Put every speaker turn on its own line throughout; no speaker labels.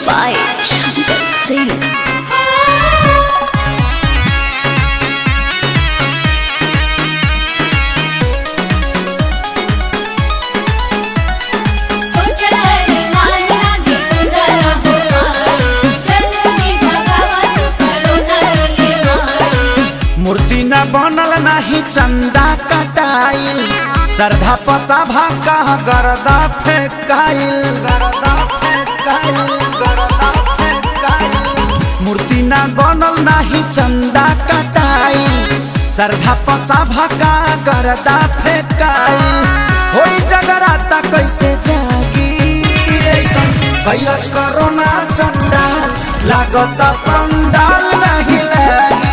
by Shankar Singh.
मूर्ति न बनल नाही चंदा कटाइल, श्रद्धा पसाभा कह गरदा फेंकाइल। मूर्ति न बनल नाही चंदा कटाइल, श्रद्धा पसाभा का गरदा फेंकाइल। होई जगराता कैसे जागी कैलस कोरोना चंदा, लागत पंडाल नहीं लागी।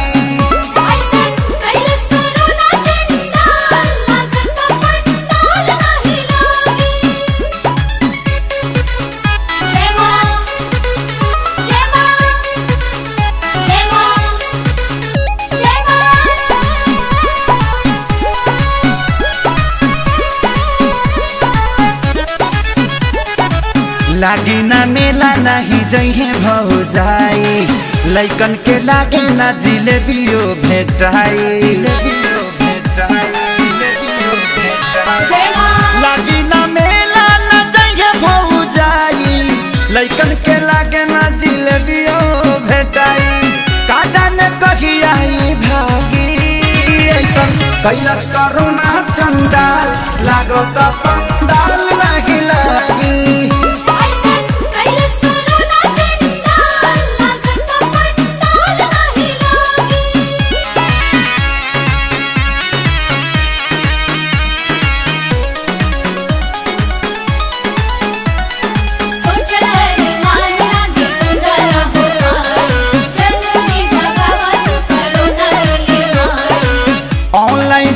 लागी ना मेला नहीं जइहे भौजाई, लइकन के लागे ना जिलेबियो भेटाई। लागी ना मेला ना जइहे भौजाई, लइकन के लागे ना जिलेबियो भेटाई। का जाने कही आई भागी ऐसन कैलस कोरोना चंदा, लागत पंडाल नहीं लागी।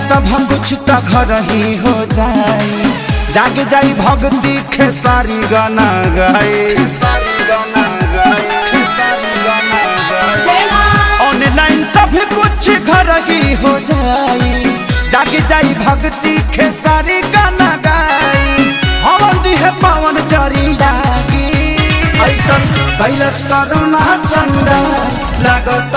सब कुछ तो घर ही हो जाए, जाग जाई भक्ति खेसारी गाना गाए। ऑनलाइन सब कुछ घर ही हो जाए, जाग जाई भक्ति खेसारी गाना गाए। हवन दिहे पवन जरी लागी ऐसा कैलस कोरोना चंदा, लागत